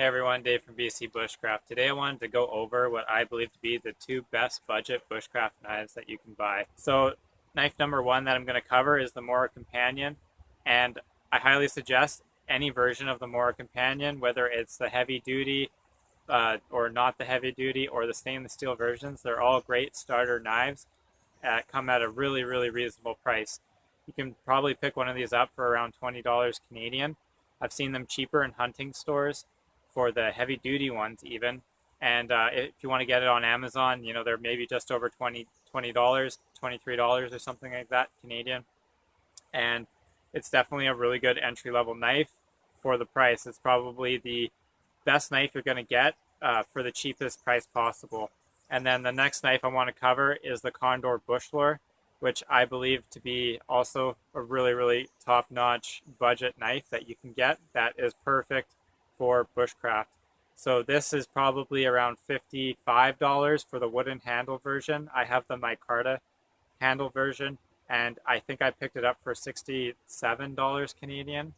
Hey everyone, Dave from BC Bushcraft. Today I wanted to go over what I believe to be the two best budget bushcraft knives that you can buy. So knife number one that I'm going to cover is the Mora Companion, and I highly suggest any version of the Mora Companion, whether it's the heavy duty or not the heavy duty or the stainless steel versions. They're all great starter knives that come at a really reasonable price. You can probably pick one of these up for around $20 Canadian. I've seen them cheaper in hunting stores for the heavy duty ones even, and if you want to get it on Amazon, you know, they're maybe just over $20, $23 or something like that Canadian, and it's definitely a really good entry-level knife for the price. It's probably the best knife you're going to get for the cheapest price possible. And then the next knife I want to cover is the Condor Bushlore, which I believe to be also a really top-notch budget knife that you can get that is perfect for bushcraft. So this is probably around $55 for the wooden handle version. I have the micarta handle version, and I think I picked it up for $67 Canadian.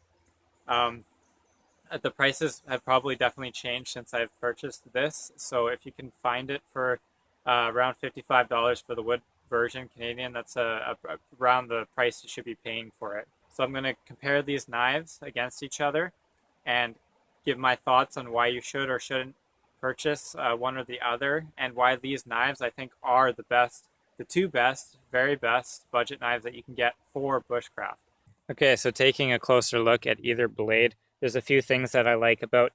The prices have probably definitely changed since I've purchased this. So if you can find it for around $55 for the wood version Canadian, that's around the price you should be paying for it. So I'm going to compare these knives against each other and give my thoughts on why you should or shouldn't purchase one or the other, and why these knives I think are the two best, very best budget knives that you can get for bushcraft. Okay, so taking a closer look at either blade, there's a few things that I like about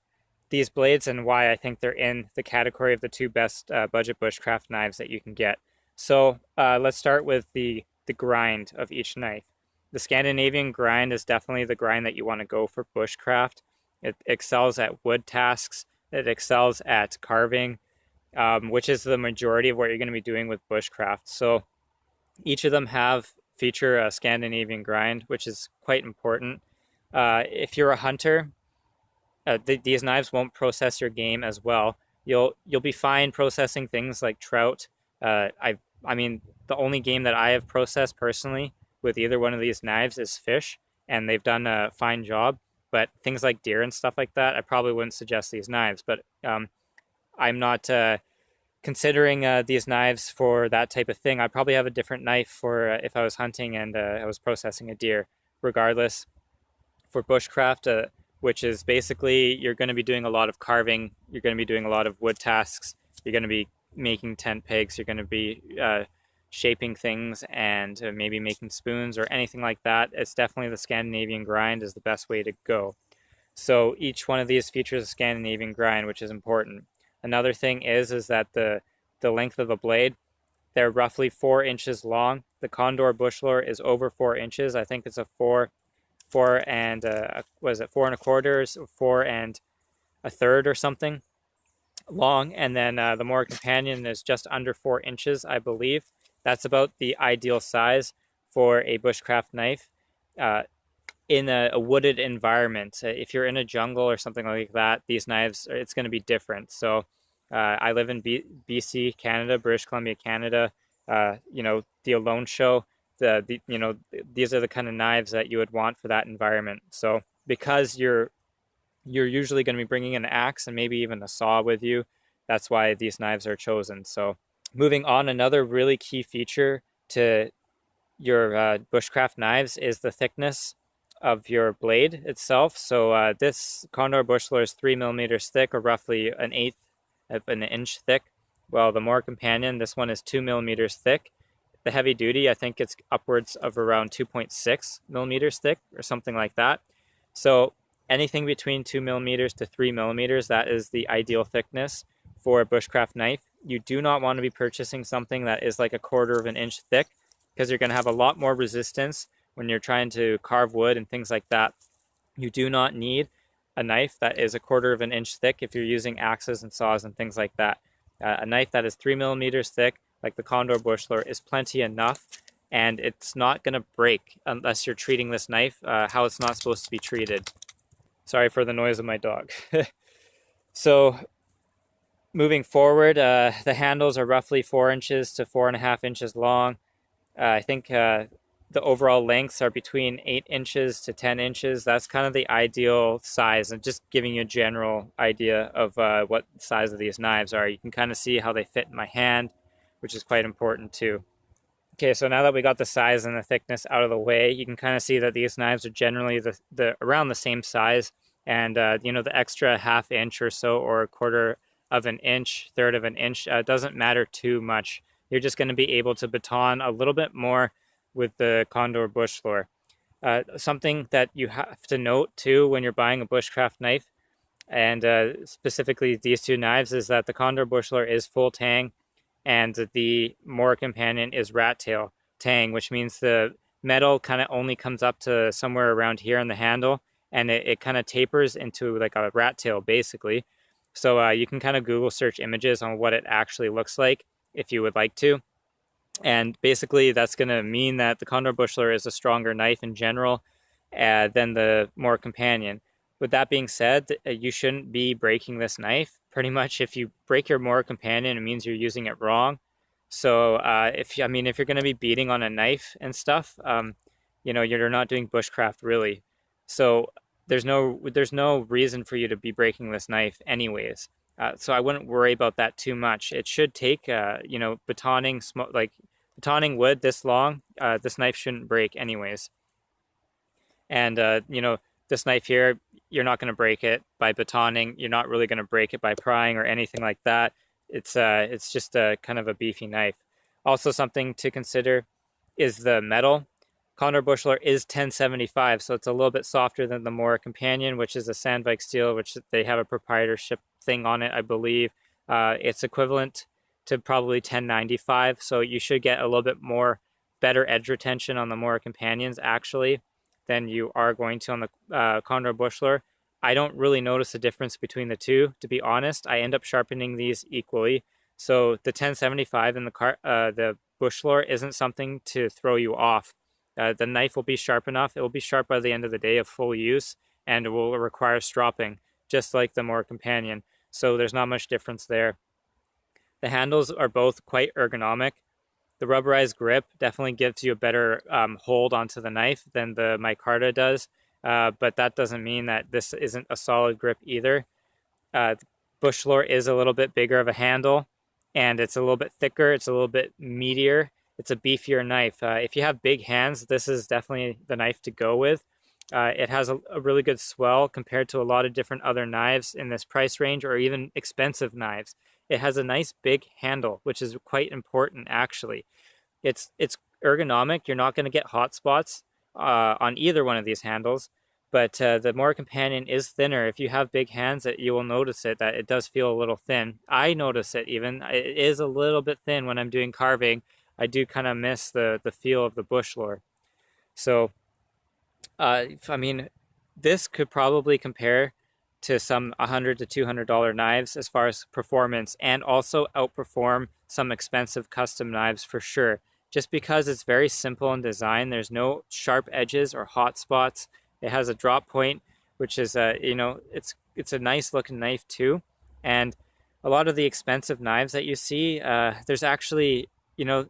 these blades and why I think they're in the category of the two best budget bushcraft knives that you can get. So let's start with the grind of each knife. The Scandinavian grind is definitely the grind that you want to go for bushcraft. It excels at wood tasks. It excels at carving, which is the majority of what you're going to be doing with bushcraft. So each of them feature a Scandinavian grind, which is quite important. If you're a hunter, these knives won't process your game as well. You'll be fine processing things like trout. I mean, the only game that I have processed personally with either one of these knives is fish, and they've done a fine job. But things like deer and stuff like that, I probably wouldn't suggest these knives. But I'm not considering these knives for that type of thing. I'd probably have a different knife for if I was hunting and I was processing a deer. Regardless, for bushcraft, which is basically you're going to be doing a lot of carving, you're going to be doing a lot of wood tasks, you're going to be making tent pegs, you're going to be shaping things and maybe making spoons or anything like that. It's definitely the Scandinavian grind is the best way to go. So each one of these features a Scandinavian grind, which is important. Another thing is that the length of the blade, they're roughly 4 inches long. The Condor Bushlore is over 4 inches. I think it's a 4 and 4.25, 4 and a third or something long. And then the Mora Companion is just under 4 inches, I believe. That's about the ideal size for a bushcraft knife in a wooded environment. If you're in a jungle or something like that, these knives, it's going to be different. So I live in BC, Canada, British Columbia, Canada. You know, the Alone Show, you know, these are the kind of knives that you would want for that environment. So because you're usually going to be bringing an axe and maybe even a saw with you, that's why these knives are chosen. So moving on, another really key feature to your bushcraft knives is the thickness of your blade itself. So this Condor Bushlore is 3 millimeters thick, or roughly 1/8 of an inch thick. Well, the Mora Companion, this one is 2 millimeters thick. The heavy duty, I think it's upwards of around 2.6 millimeters thick or something like that. So anything between 2 millimeters to 3 millimeters, that is the ideal thickness for a bushcraft knife. You do not want to be purchasing something that is like 1/4 of an inch thick, because you're going to have a lot more resistance when you're trying to carve wood and things like that. You do not need a knife that is 1/4 of an inch thick if you're using axes and saws and things like that. A knife that is 3 millimeters thick, like the Condor Bushlore, is plenty enough, and it's not going to break unless you're treating this knife how it's not supposed to be treated. Sorry for the noise of my dog. So moving forward, the handles are roughly 4 inches to 4.5 inches long. I think the overall lengths are between 8 inches to 10 inches. That's kind of the ideal size, and just giving you a general idea of what the size of these knives are. You can kind of see how they fit in my hand, which is quite important too. Okay, so now that we got the size and the thickness out of the way, you can kind of see that these knives are generally the around the same size, and you know, the extra ½ inch or so, or 1/4 of an inch, 1/3 of an inch, doesn't matter too much. You're just going to be able to baton a little bit more with the Condor Bushlore. Something that you have to note too when you're buying a bushcraft knife, and specifically these two knives, is that the Condor Bushlore is full tang, and the Mora Companion is rat tail tang, which means the metal kind of only comes up to somewhere around here in the handle, and it kind of tapers into like a rat tail basically. So you can kind of Google search images on what it actually looks like if you would like to. And basically that's going to mean that the Condor Bushlore is a stronger knife in general than the Mora Companion. With that being said, you shouldn't be breaking this knife. Pretty much if you break your Mora Companion, it means you're using it wrong. So if you're going to be beating on a knife and stuff, you know, you're not doing bushcraft really. So there's no reason for you to be breaking this knife anyways. So I wouldn't worry about that too much. It should take, you know, batoning wood this long. This knife shouldn't break anyways. And, you know, this knife here, you're not going to break it by batoning. You're not really going to break it by prying or anything like that. It's just a kind of a beefy knife. Also, something to consider is the metal. Condor Bushlore is 1075, so it's a little bit softer than the Mora Companion, which is a Sandvik steel, which they have a proprietorship thing on it, I believe. It's equivalent to probably 1095, so you should get a little bit more better edge retention on the Mora Companions actually than you are going to on the Condor Bushlore. I don't really notice a difference between the two, to be honest. I end up sharpening these equally. So the 1075 in the Bushlore isn't something to throw you off. The knife will be sharp enough. It will be sharp by the end of the day of full use, and it will require stropping, just like the Mora Companion. So there's not much difference there. The handles are both quite ergonomic. The rubberized grip definitely gives you a better hold onto the knife than the micarta does, but that doesn't mean that this isn't a solid grip either. Bushlore is a little bit bigger of a handle, and it's a little bit thicker. It's a little bit meatier. It's a beefier knife. If you have big hands, this is definitely the knife to go with. It has a really good swell compared to a lot of different other knives in this price range, or even expensive knives. It has a nice big handle, which is quite important actually. It's ergonomic. You're not going to get hot spots on either one of these handles, but the Mora Companion is thinner. If you have big hands, you will notice it, that it does feel a little thin. I notice it even. It is a little bit thin when I'm doing carving. I do kind of miss the feel of the Bushlore. So, I mean, this could probably compare to some $100 to $200 knives as far as performance, and also outperform some expensive custom knives for sure. Just because it's very simple in design, there's no sharp edges or hot spots. It has a drop point, which is you know, it's a nice looking knife too. And a lot of the expensive knives that you see, there's actually, you know,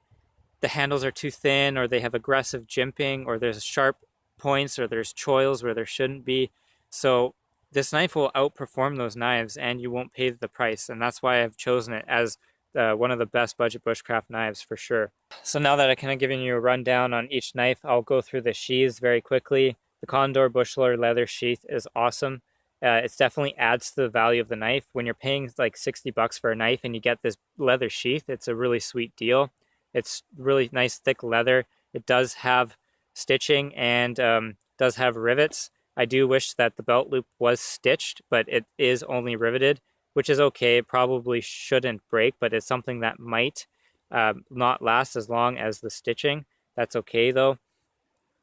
the handles are too thin, or they have aggressive jimping, or there's sharp points, or there's choils where there shouldn't be. So this knife will outperform those knives, and you won't pay the price. And that's why I've chosen it as one of the best budget bushcraft knives for sure. So now that I've kind of given you a rundown on each knife, I'll go through the sheaths very quickly. The Condor Bushlore leather sheath is awesome. It definitely adds to the value of the knife. When you're paying like $60 for a knife and you get this leather sheath, it's a really sweet deal. It's really nice thick leather. It does have stitching and does have rivets. I do wish that the belt loop was stitched, but it is only riveted, which is okay. It probably shouldn't break, but it's something that might not last as long as the stitching. That's okay though.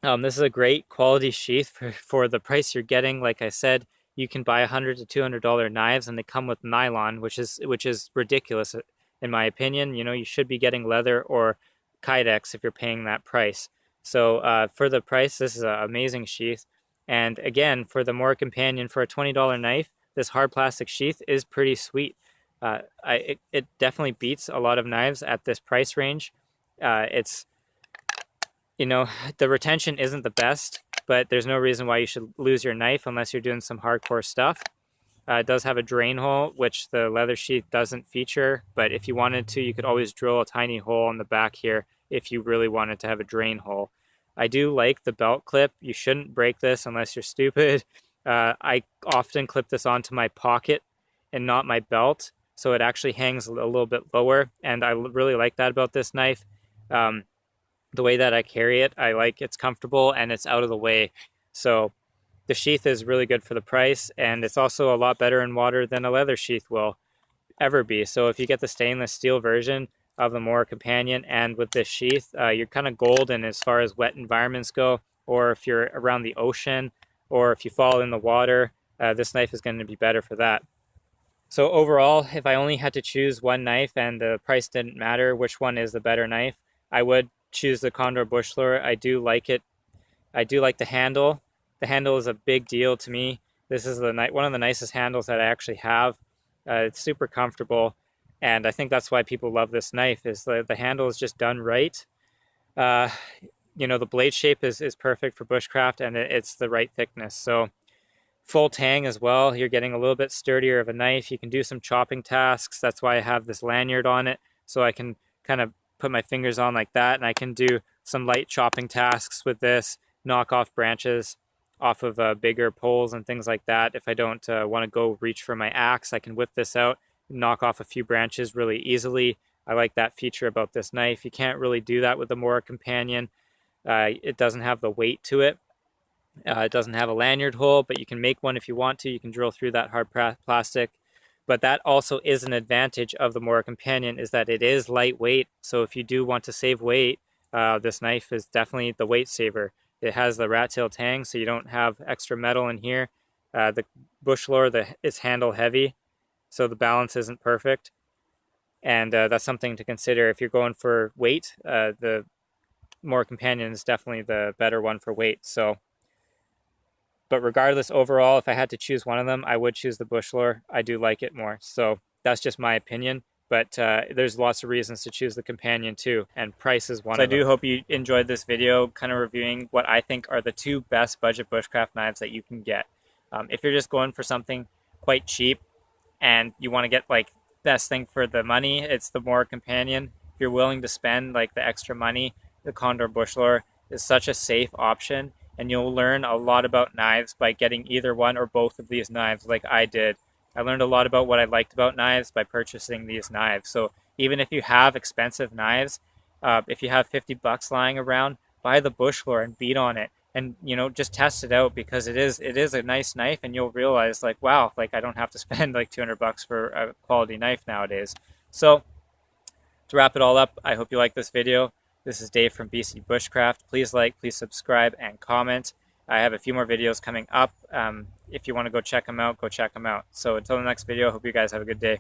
This is a great quality sheath for the price you're getting. Like I said, you can buy $100 to $200 knives, and they come with nylon, which is ridiculous in my opinion. You know, you should be getting leather or Kydex if you're paying that price. So for the price, this is an amazing sheath. And again, for the Mora Companion, for a $20 knife, this hard plastic sheath is pretty sweet. It definitely beats a lot of knives at this price range. It's you know, the retention isn't the best, but there's no reason why you should lose your knife unless you're doing some hardcore stuff. It does have a drain hole, which the leather sheath doesn't feature, but if you wanted to, you could always drill a tiny hole in the back here if you really wanted to have a drain hole. I do like the belt clip. You shouldn't break this unless you're stupid. I often clip this onto my pocket and not my belt, so it actually hangs a little bit lower, and I really like that about this knife. The way that I carry it, I like it's comfortable and it's out of the way. So the sheath is really good for the price, and it's also a lot better in water than a leather sheath will ever be. So if you get the stainless steel version of the Mora Companion and with this sheath, you're kind of golden as far as wet environments go, or if you're around the ocean, or if you fall in the water, this knife is going to be better for that. So overall, if I only had to choose one knife and the price didn't matter which one is the better knife, I would choose the Condor Bushlore. I do like it. I do like the handle. The handle is a big deal to me. This is one of the nicest handles that I actually have. It's super comfortable, and I think that's why people love this knife, is the handle is just done right. You know, the blade shape is perfect for bushcraft, and it's the right thickness. So full tang as well. You're getting a little bit sturdier of a knife. You can do some chopping tasks. That's why I have this lanyard on it, so I can kind of put my fingers on like that, and I can do some light chopping tasks with this, knock off branches off of bigger poles and things like that. If I don't want to go reach for my axe, I can whip this out, knock off a few branches really easily. I like that feature about this knife. You can't really do that with the Mora Companion. It doesn't have the weight to it. It doesn't have a lanyard hole, but you can make one if you want to. You can drill through that hard plastic. But that also is an advantage of the Mora Companion, is that it is lightweight. So if you do want to save weight, this knife is definitely the weight saver. It has the rat tail tang, so you don't have extra metal in here. The Bushlore is handle heavy, so the balance isn't perfect. And that's something to consider if you're going for weight. The Mora Companion is definitely the better one for weight. So, but regardless, overall, if I had to choose one of them, I would choose the Bushlore. I do like it more. So that's just my opinion. But there's lots of reasons to choose the Companion too, and price is one of them. So I do hope you enjoyed this video, kind of reviewing what I think are the two best budget bushcraft knives that you can get. If you're just going for something quite cheap and you want to get like best thing for the money, it's the Mora Companion. If you're willing to spend like the extra money, the Condor Bushlore is such a safe option, and you'll learn a lot about knives by getting either one or both of these knives like I did. I learned a lot about what I liked about knives by purchasing these knives. So even if you have expensive knives, if you have 50 bucks lying around, buy the Bushlore and beat on it, and you know, just test it out, because it is a nice knife, and you'll realize like, wow, like I don't have to spend like 200 bucks for a quality knife nowadays. So to wrap it all up, I hope you like this video. This is Dave from BC Bushcraft. Please like, please subscribe, and comment. I have a few more videos coming up. If you want to go check them out, go check them out. So until the next video, I hope you guys have a good day.